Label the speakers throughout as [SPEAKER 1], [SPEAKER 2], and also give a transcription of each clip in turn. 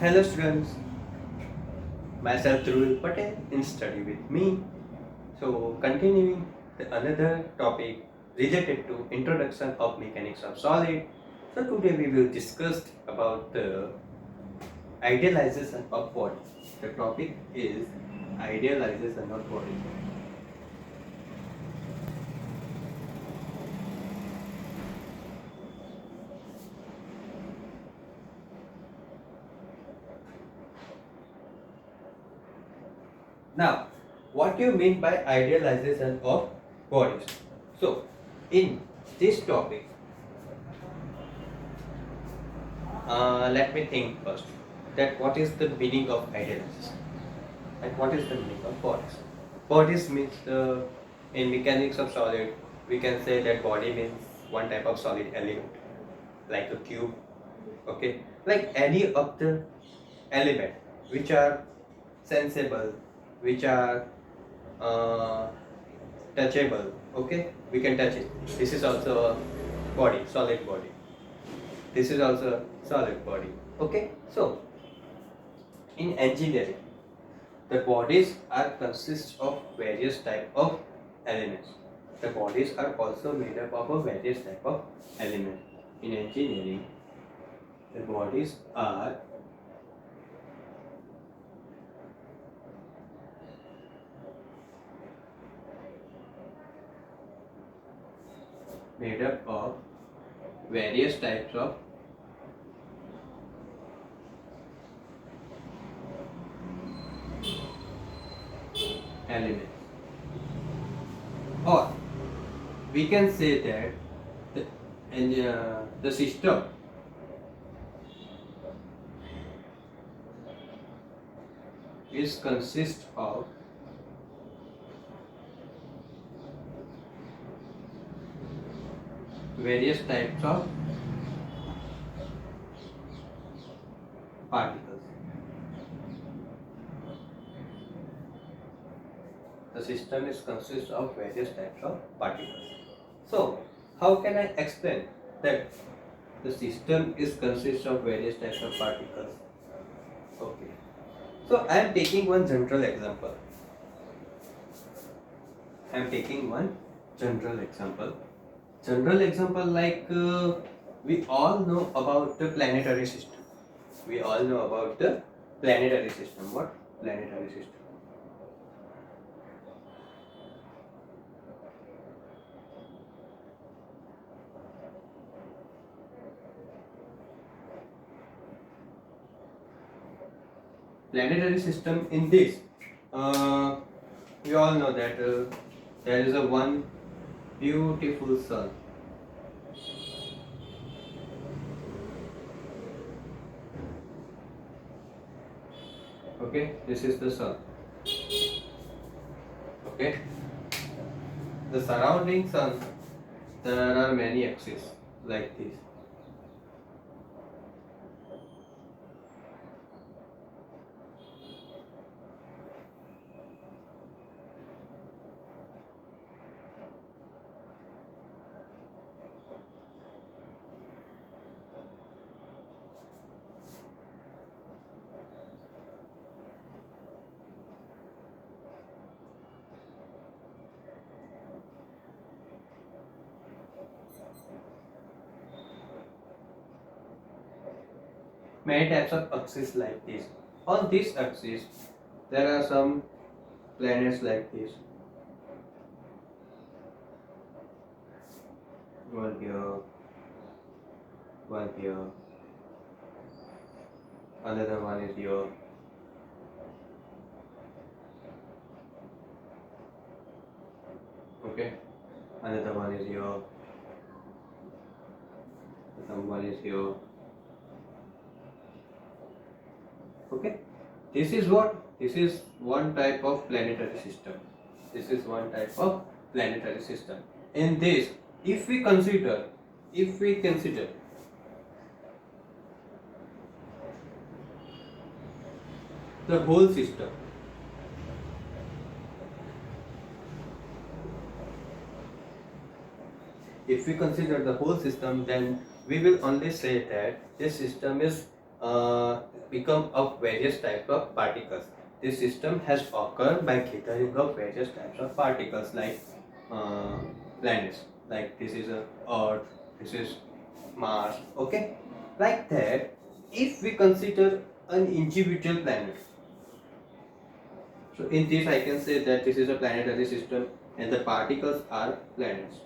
[SPEAKER 1] Hello students, myself Dhruv Patel in study with me. So continuing another topic related to introduction of mechanics of solid. So today we will discuss about the idealization of body. The topic is idealization of body. Now, what do you mean by idealization of bodies? So, in this topic, let me think first that what is the meaning of idealization and what is the meaning of bodies. Bodies means in mechanics of solid we can say that body means one type of solid element like a cube, okay, like any of the element which are sensible, which are uh, touchable, okay, we can touch it. This is also a body, solid body. This is also a solid body, okay. So in engineering the bodies are consist of various type of elements. The bodies are also made up of a various type of elements. In engineering, the bodies are made up of various types of elements. Or we can say that the system is consist of various types of particles. The system is consist of various types of particles. So, how can I explain that the system is consist of various types of particles? Okay. So, I am taking one general example. I am taking one general example. General example like we all know about the planetary system. We all know about the planetary system. What? Planetary system. Planetary system in this, we all know that there is a one beautiful sun. Okay, this is the sun. Okay, the surrounding sun, there are many axes like this. Many types of axes like this. On this axis, there are some planets like this. One here, one here, another one is here. Okay, another one is here, someone is here. Okay, this is what? This is one type of planetary system. This is one type of planetary system. In this, if we consider the whole system, if we consider the whole system, then we will only say that this system is become of various types of particles. This system has occurred by gathering of various types of particles like uh, planets. Like this is a Earth, this is Mars. Okay, like that. If we consider an individual planet, so in this I can say that this is a planetary system and the particles are planets.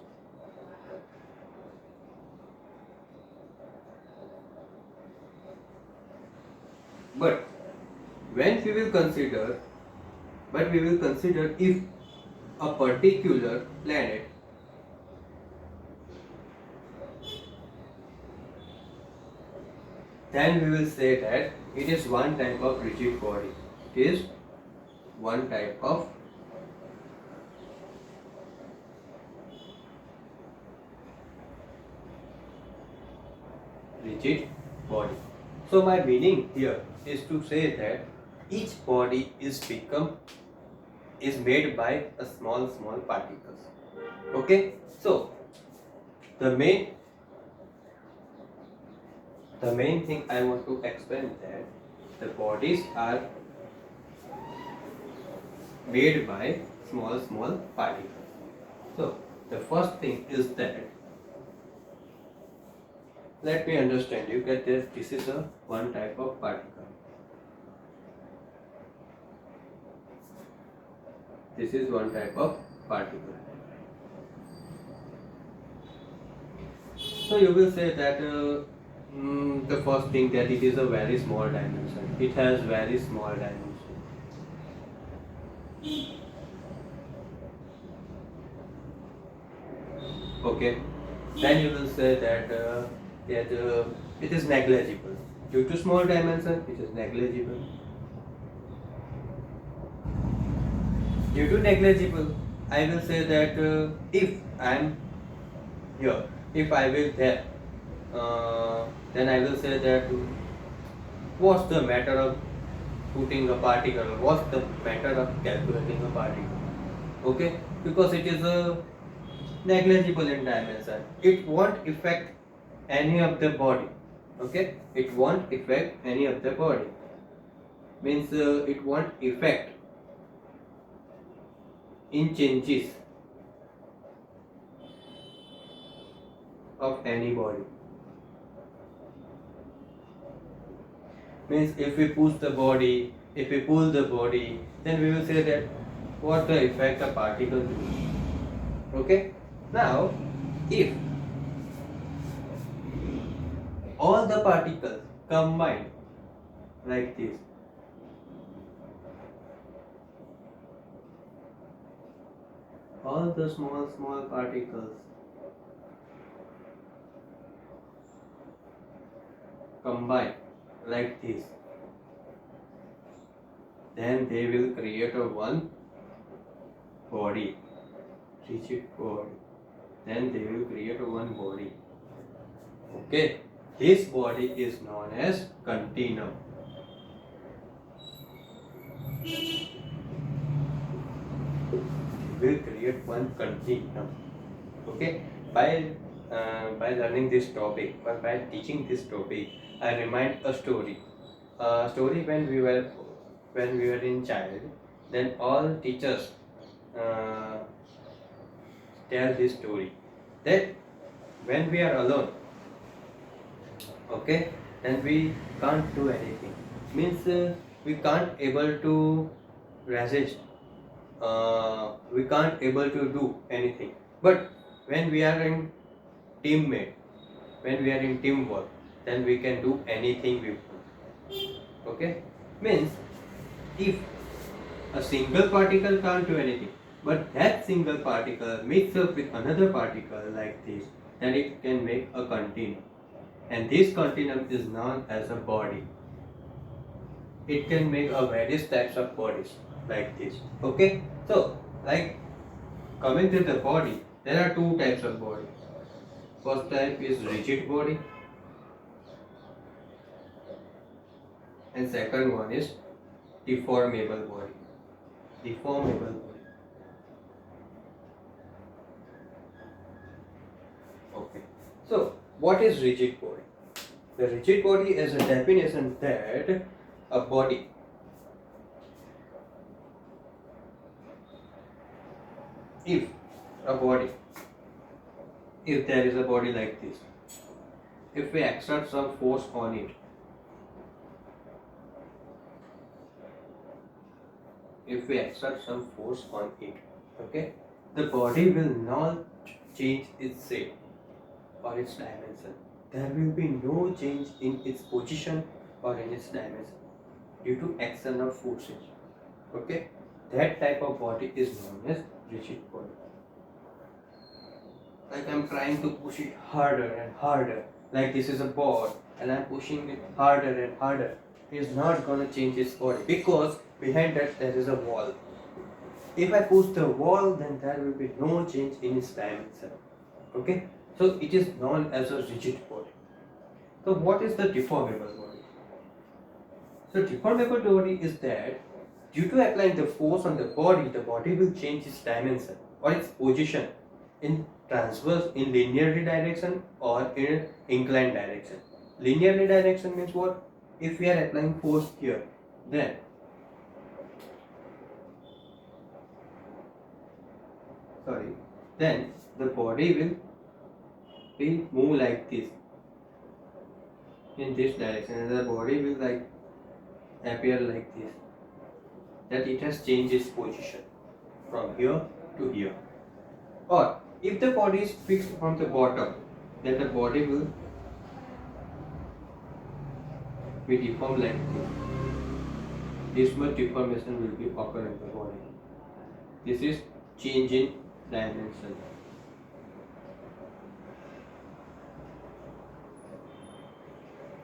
[SPEAKER 1] But when we will consider, if a particular planet then we will say that it is one type of rigid body. It is one type of rigid body. So my meaning here is to say that each body is made by a small particles. Okay, so the main thing I want to explain that the bodies are made by small particles. So the first thing is that let me understand you get this is a one type of particle. This is one type of particle. So you will say that the first thing that it is a very small dimension. It has very small dimension. Okay. Then you will say that it is negligible. Due to small dimension, it is negligible. Due to negligible, I will say that if I am here, if I will there, then I will say that what's the matter of putting a particle? What's the matter of calculating a particle? Okay, because it is a negligible in dimension. It won't affect any of the body. Okay, it won't affect any of the body. Means it won't affect in changes of any body. Means if we push the body, if we pull the body, then we will say that what the effect a particle do. Okay. Now, if all the particles combine like this, all the small particles combine like this, then they will create a one body, rigid body. Then they will create a one body. Okay, this body is known as continuum. Will create one continuum. Okay, by learning this topic, or by teaching this topic, I remind a story. A story when we were in child, then all teachers tell this story that when we are alone, okay, then we can't do anything. Means we can't able to resist. We can't able to do anything. But when we are in teammate, when we are in teamwork, then we can do anything we want. Okay, means if a single particle can't do anything, but that single particle mixes up with another particle like this, then it can make a continuum. And this continuum is known as a body. It can make a various types of bodies like this. Okay, so like coming to the body, there are two types of body. First type is rigid body, and second one is deformable body. Deformable body. Okay, so what is rigid body? The rigid body is a definition that a body if a body if there is a body like this, if we exert some force on it, okay, the body will not change its shape or its dimension. There will be no change in its position or in its dimension due to external forces. Okay, that type of body is known as rigid body. Like I'm trying to push it harder and harder, like this is a board and I'm pushing it harder and harder. It's not gonna change its body because behind that there is a wall. If I push the wall, then there will be no change in its dimension. Okay, so it is known as a rigid body. So what is the deformable body? So deformable body is that due to applying the force on the body will change its dimension or its position in transverse, in linear direction or in inclined direction. Linear direction means what? If we are applying force here, then the body will move like this in this direction, and the body will like appear like this, that it has changed its position from here to here. Or if the body is fixed from the bottom, then the body will be deformed like this. This much deformation will be occur in the body. This is change in dimension.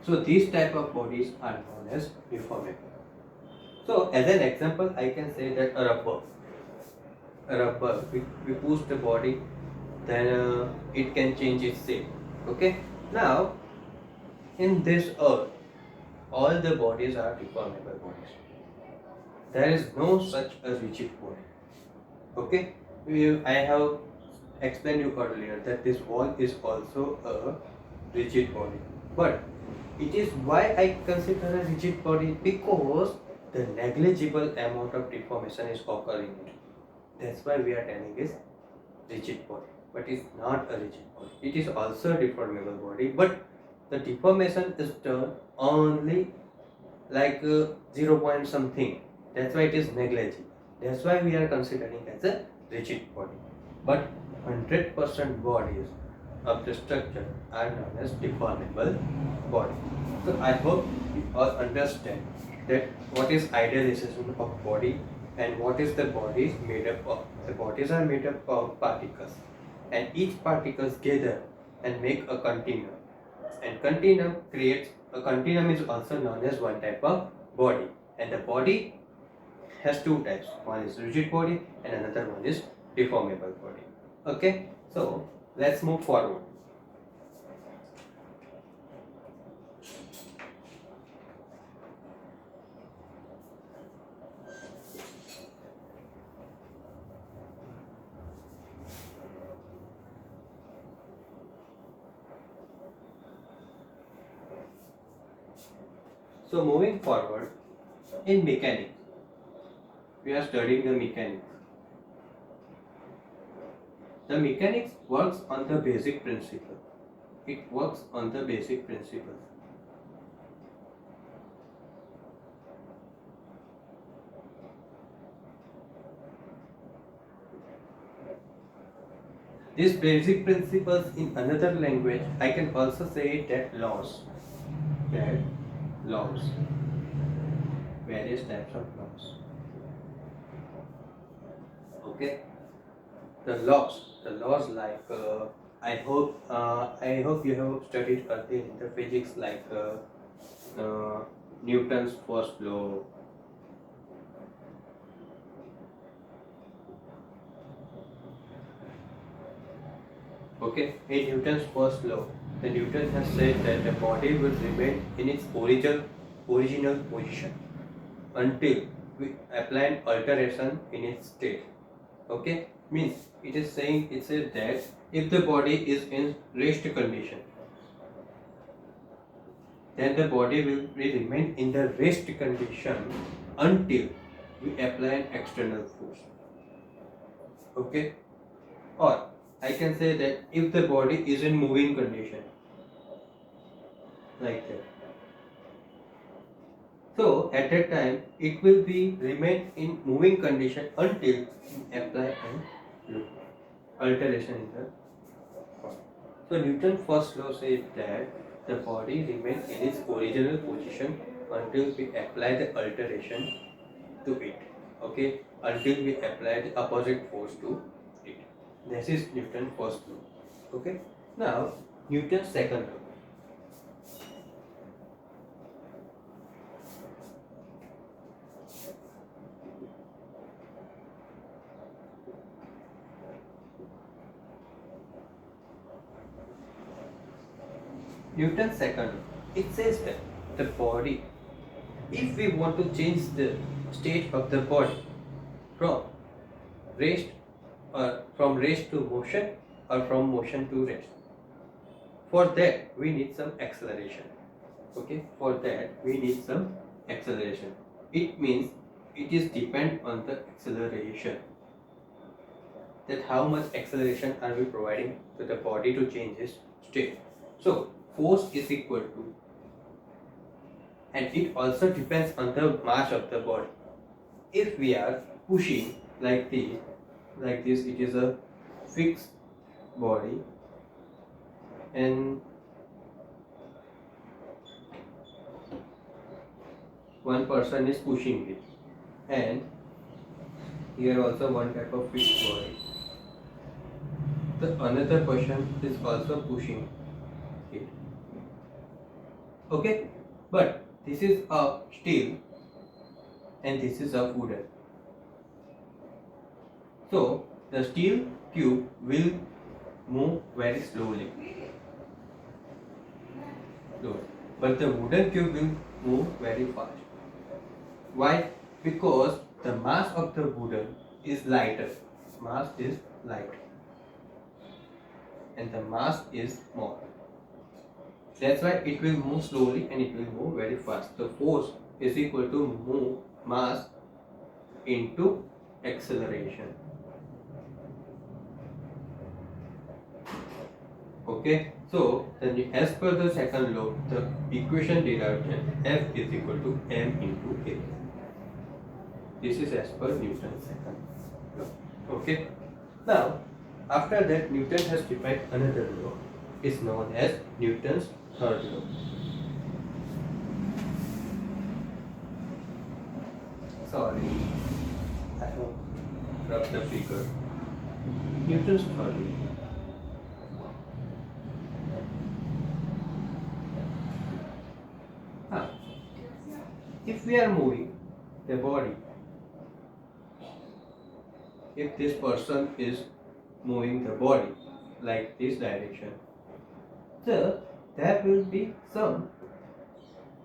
[SPEAKER 1] So these type of bodies are known as deformable. So as an example, I can say that a rubber, we push the body, then it can change its shape. Okay. Now in this earth, all the bodies are deformable bodies. There is no such a rigid body. Okay. I have explained you earlier that this wall is also a rigid body, but it is why I consider a rigid body because the negligible amount of deformation is occurring in it. That's why we are telling is rigid body, but it's not a rigid body. It is also a deformable body, but the deformation is done only like 0 point something. That's why it is negligible. That's why we are considering as a rigid body. But 100% bodies of the structure are known as deformable body. So I hope you all understand that what is idealization of body and what is the body made up of. The bodies are made up of particles, and each particles gather and make a continuum, and continuum is also known as one type of body, and the body has two types. One is rigid body and another one is deformable body. Okay, so let's move forward. So moving forward, in mechanics, we are studying the mechanics. The mechanics works on the basic principle. It works on the basic principles. These basic principles in another language, I can also say that laws. Various types of laws. Okay, the laws like I hope you have studied earlier in the physics like Newton's first law. Okay, in Newton's first law, the Newton has said that the body will remain in its original position until we apply an alteration in its state. Okay, means it says that if the body is in rest condition, then the body will remain in the rest condition until we apply an external force. Okay? Or I can say that if the body is in moving condition, like that. So at that time it will be remain in moving condition until we apply an alteration in the body. So Newton's first law says that the body remains in its original position until we apply the alteration to it. Okay, until we apply the opposite force to it. This is Newton's first law. Okay, now Newton's second law. Newton's second law. It says that the body, if we want to change the state of the body from rest from rest to motion or from motion to rest, for that we need some acceleration. Okay, for that we need some acceleration. It means it is depend on the acceleration, that how much acceleration are we providing to the body to change its state. So force is equal to, and it also depends on the mass of the body. If we are pushing like this, it is a fixed body, and one person is pushing it, and here also one type of fixed body. The another person is also pushing it. Okay, but this is a steel and this is a wooden. So the steel cube will move very slowly, but the wooden cube will move very fast. Why? Because the mass of the wooden is lighter. Mass is lighter, and the mass is more. That's why it will move slowly and it will move very fast. The force is equal to move mass into acceleration. Okay, so then as per the second law, the equation derived as F is equal to m into A. This is as per Newton's second law. Okay, now after that Newton has defined another law. It's known as Newton's third law. Sorry, I have rubbed the figure. Newton's third law. If we are moving the body, if this person is moving the body like this direction, so there will be some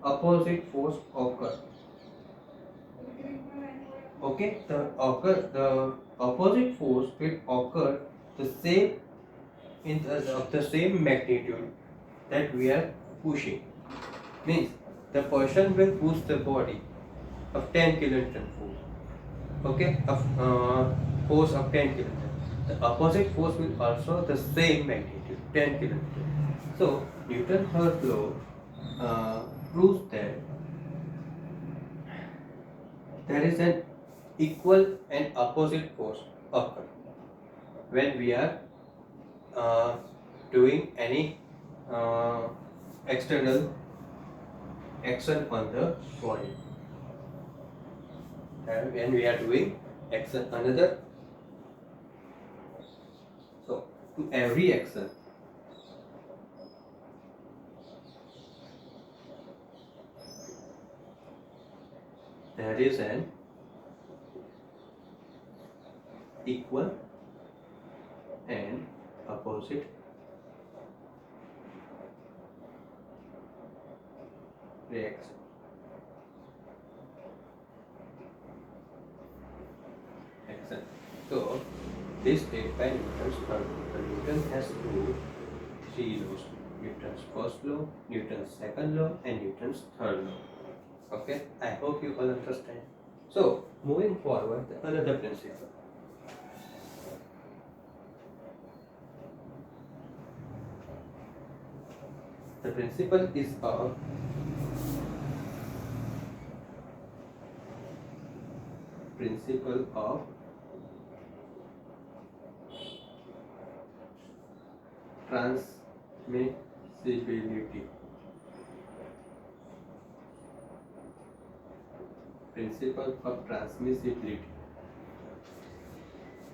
[SPEAKER 1] opposite force occur. Okay, the opposite force will occur the same of the same magnitude that we are pushing. Means the person will push the body of 10 kilonewton force. Okay, of force of 10 kilonewton. The opposite force will also the same magnitude, 10 kilonewton. So Newton's third law proves that there is an equal and opposite force occur when we are doing any external action on the body. And when we are doing action another, so to every action there is an equal and opposite reaction. Action. So this state by Newton's third law. Newton has proved three laws. Newton's first law, Newton's second law, and Newton's third law. Okay, I hope you all understand. So, moving forward, another principle. The principle is of transmissibility. Principle of transmissibility.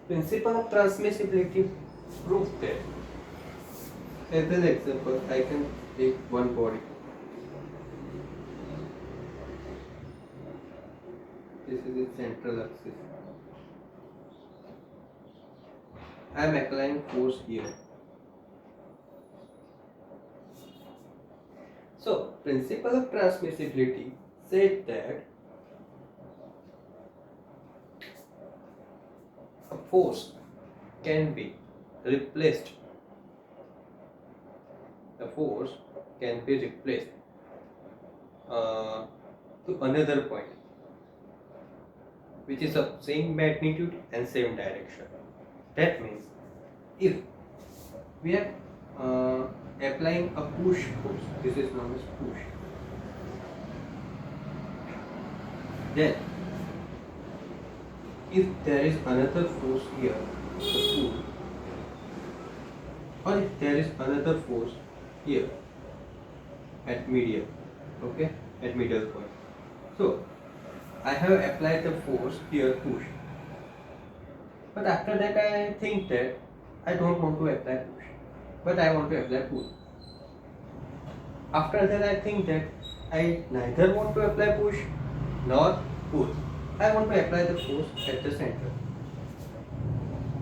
[SPEAKER 1] Principle of transmissibility proves that. As an example, I can take one body. This is its central axis. I am applying force here. So, principle of transmissibility said that a force can be replaced. The force can be replaced to another point, which is of same magnitude and same direction. That means if we are applying a push force, this is known as push, then if there is another force here, the pull, or if there is another force here at medium, okay, at middle point. So I have applied the force here, push, but after that I think that I don't want to apply push, but I want to apply pull. After that I think that I neither want to apply push nor pull. I want to apply the force at the center.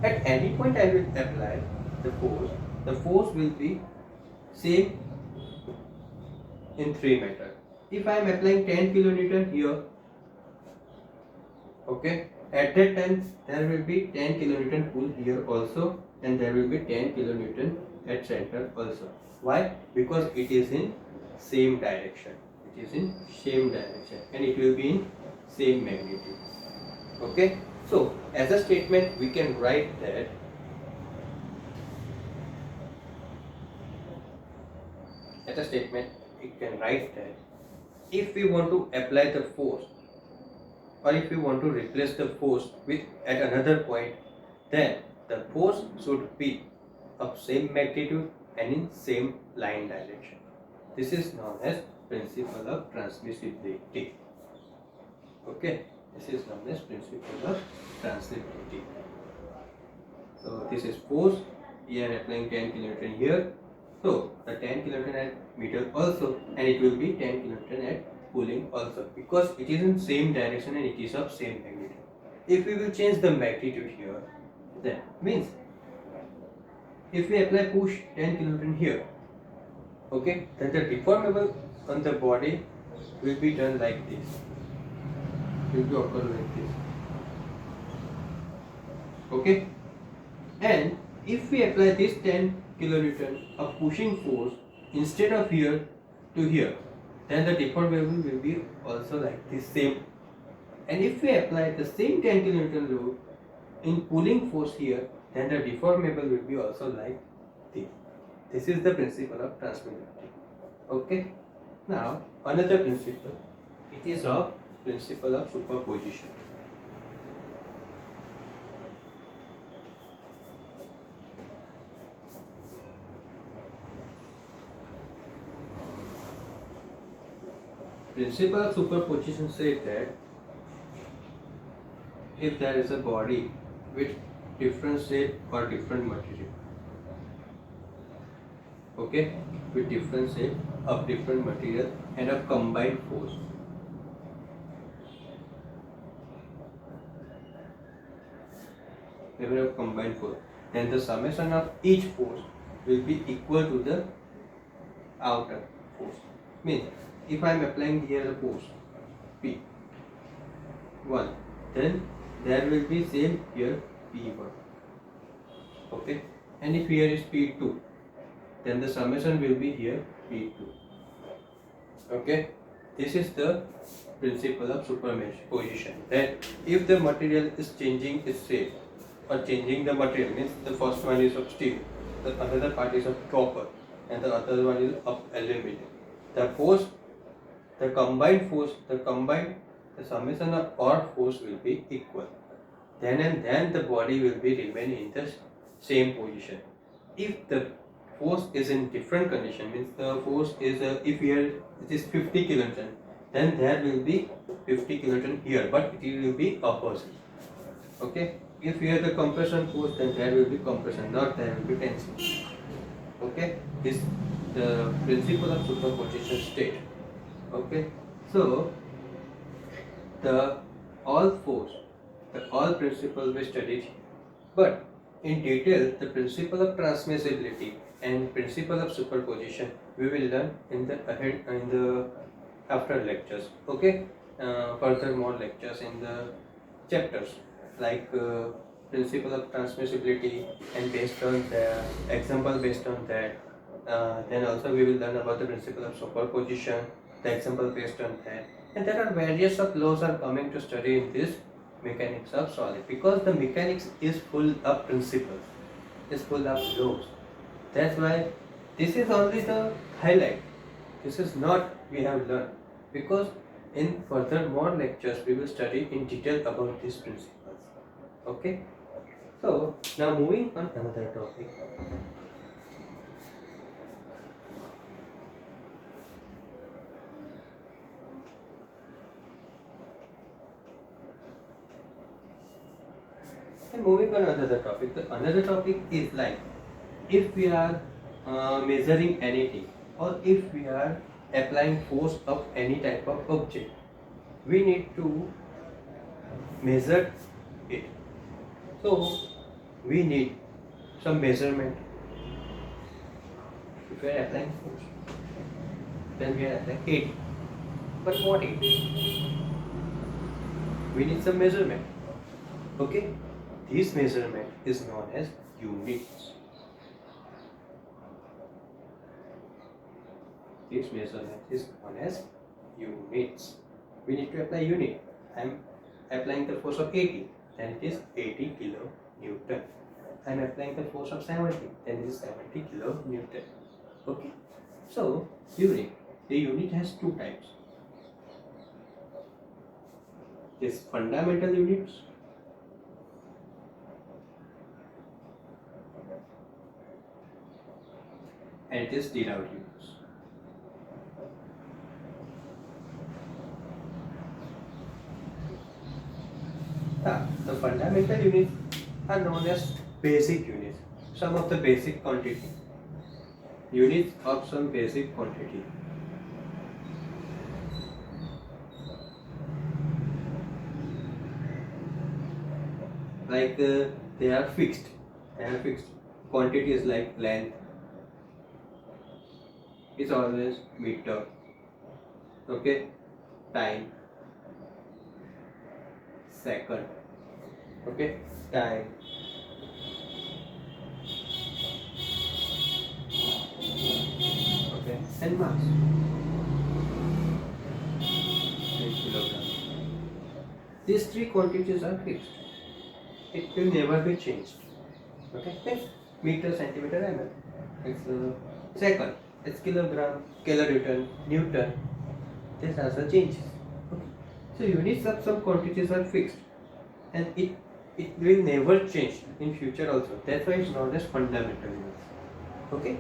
[SPEAKER 1] At any point I will apply the force will be same in 3 meters. If I am applying 10 kilonewton here, okay, at that time there will be 10 kilonewton pull here also, and there will be 10 kilonewton at center also. Why? Because it is in same direction. It is in same direction, and it will be in same magnitude. Okay. So as a statement we can write that if we want to apply the force, or if we want to replace the force with at another point, then the force should be of same magnitude and in same line direction. This is known as principle of transmissibility. Okay, this is known as principle of transmissibility. So this is force. We are applying 10 kilonewton here. So the 10 kilonewton at middle also, and it will be 10 kilonewton at pulling also, because it is in same direction and it is of same magnitude. If we will change the magnitude here, then means if we apply push 10 kilonewton here, okay, then the deformable on the body will be done like this. Will be occur like this. Okay, and if we apply this 10 kilonewton of pushing force instead of here to here, then the deformable will be also like this same. And if we apply the same 10 kilonewton load in pulling force here, then the deformable will be also like this. This is the principle of transmissibility. Okay. Now another principle, it is of principle of superposition. Principle of superposition says that if there is a body with different shape or different material, okay, with different shape of different material and a combined force, then the summation of each force will be equal to the outer force. Means if I am applying here the force P1, then there will be same here P1, okay, and if here is P2, then the summation will be here P2. Okay, this is the principle of superposition. That if the material is changing its shape or changing the material, means the first one is of steel, the another part is of copper, and the other one is of aluminum. The force, the summation of all force will be equal. Then the body will be remain in the same position. If the force is in different condition, means the force is if here it is 50 kilonewton, then there will be 50 kilonewton here, but it will be opposite. Okay. If here the compression force, then there will be compression, not there will be tension. Okay. This the principle of superposition state. Okay. So the all force, the all principle we studied, but in detail the principle of transmissibility and principle of superposition we will learn in the after lectures. Okay, further more lectures in the chapters like principle of transmissibility, and based on the example based on that. Then also we will learn about the principle of superposition, the example based on that, and there are various of laws are coming to study in this mechanics of solid, because the mechanics is full of principles, is full of laws. That's why this is only the highlight. This is not we have learned, because in further more lectures we will study in detail about these principles. Okay. So now moving on another topic. And moving on another topic. The another topic is like, if we are measuring anything, or if we are applying force of any type of object, we need to measure it. So we need some measurement. If we are applying force, then we are applying 80. But what 80? We need some measurement. Okay? This measurement is known as units. This measurement is known as units. We need to apply unit. I am applying the force of 80, then it is 80 kilonewton. I am applying the force of 70, then it is 70 kilonewton. Okay. So unit. The unit has two types. This fundamental units and it is derived units. The fundamental units are known as basic units, some of the basic quantity, units of some basic quantity. Like they are fixed. Quantity is like length is always meter. Okay, time, second. Okay, time. Okay, and mass. 10 kilogram. These three quantities are fixed. It will never be changed. Okay, next, meter, centimeter, mm. It's second. It's kilogram, kilonewton, newton. These are the changes. Okay. So units of some quantities are fixed, and it will never change in future also. That's why it's known as fundamental units. Okay,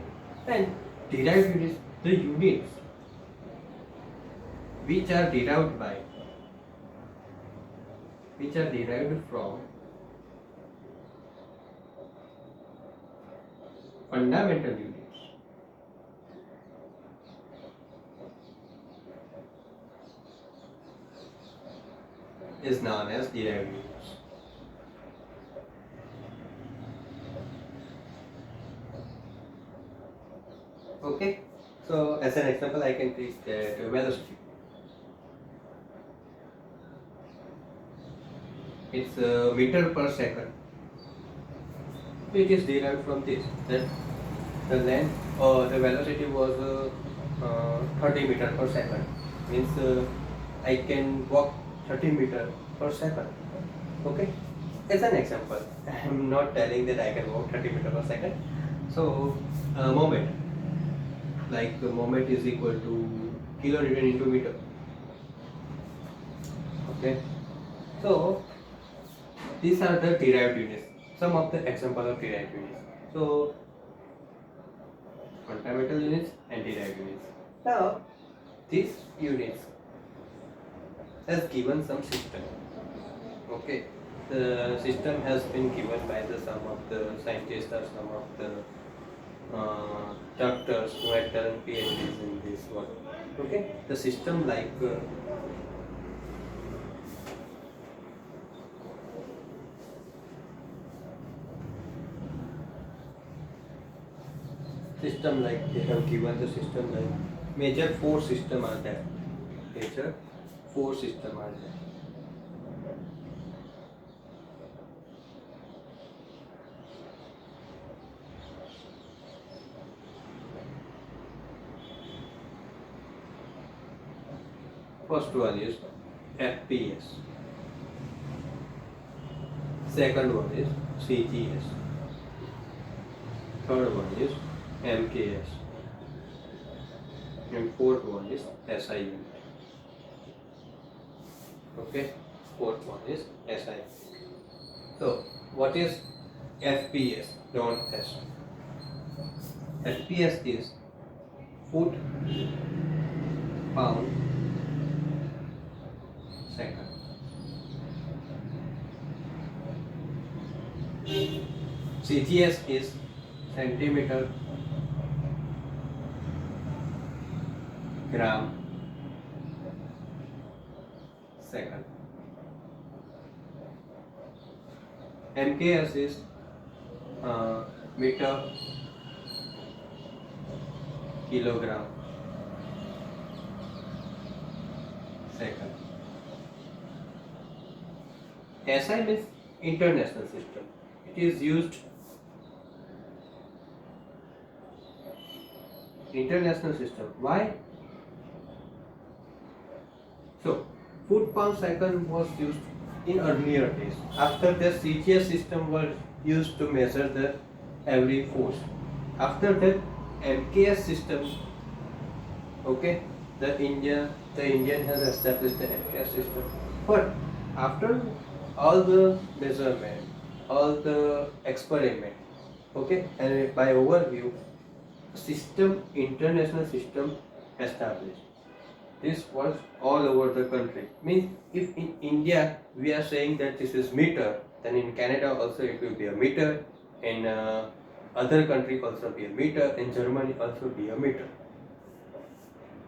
[SPEAKER 1] and derived units, the units which are derived from fundamental units is known as derived units. Okay, so as an example, I can take that velocity. It's meter per second. It is derived from this. That the length or the velocity was 30 meter per second. Means I can walk 30 meter per second. Okay, as an example. I'm not telling that I can walk 30 meter per second. So moment, like the moment is equal to kilonewton into meter. Okay, so these are the derived units. Some of the example of derived units. So fundamental units and derived units. Now these units has given some system. Okay, the system has been given by the some of the scientists or some of the doctors who had done PhDs in this work. Okay, the system like they have given the system like major four system are there. Major four system are there. First one is FPS. Second one is CGS. Third one is MKS. And fourth one is SI unit. Okay, fourth one is SI. So, what is FPS? Don't S. FPS is foot, pound, second. CGS is centimeter, gram, second. MKS is meter, kilogram, second. SI means international system. It is used international system. Why? So, foot pound second was used in earlier days. After the CGS system was used to measure the every force. After that, MKS system. Okay, the Indian has established the MKS system. But after all the measurement, all the experiment, okay, and by overview, international system established. This was all over the country. Means if in India we are saying that this is meter, then in Canada also it will be a meter, in other country also be a meter, in Germany also be a meter.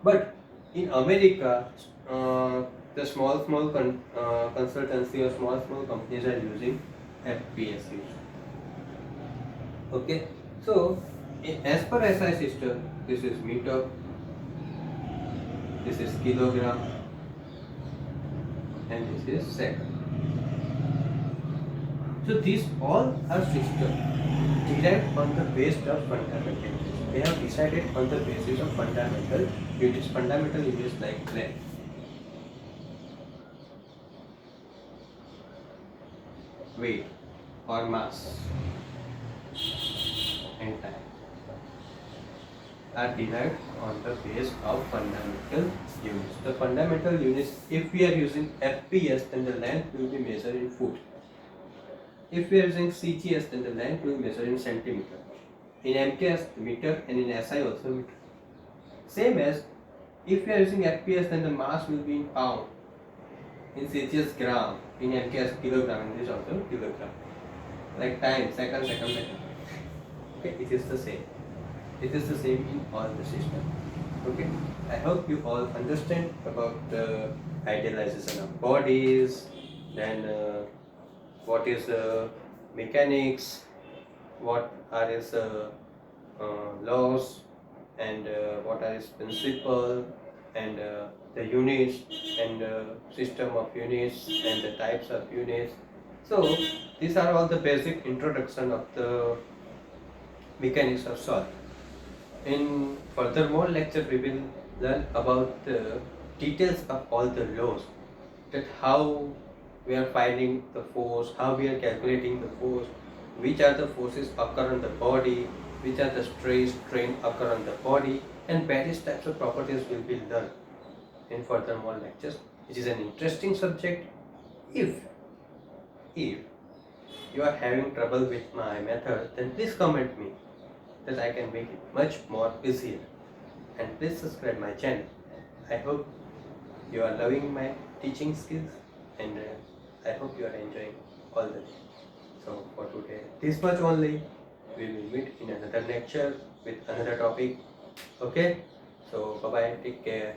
[SPEAKER 1] But in America, the small consultancy or small companies are using FPS. Okay, so as per SI system, this is meter, this is kilogram, and this is second. So these all are systems derived on the basis of fundamental units. They have decided on the basis of fundamental units. Fundamental units like length, weight or mass, and time are derived on the base of fundamental units. The fundamental units, if we are using FPS, then the length will be measured in foot. If we are using CGS, then the length will be measured in centimeter. In MKS, meter, and in SI also meter. Same as if we are using FPS, then the mass will be in pound. In CGS, gram. In MKS, kilogram. And this also kilogram. Like time, second. Okay, it is the same. It is the same in all the system. Okay, I hope you all understand about the idealization of bodies, then what is mechanics, what are its laws, and what are its principle, and the units, and system of units, and the types of units. So these are all the basic introduction of the mechanics of solid. In furthermore lecture, we will learn about the details of all the laws, that how we are finding the force, how we are calculating the force, which are the forces occur on the body, which are the stress, strain occur on the body, and various types of properties will be learned in furthermore lectures, which is an interesting subject. If you are having trouble with my method, then please comment me that I can make it much more easier. And please subscribe my channel. I hope you are loving my teaching skills, and I hope you are enjoying all the day. So for today, this much only. We will meet in another lecture with another topic. Okay? So bye bye, take care.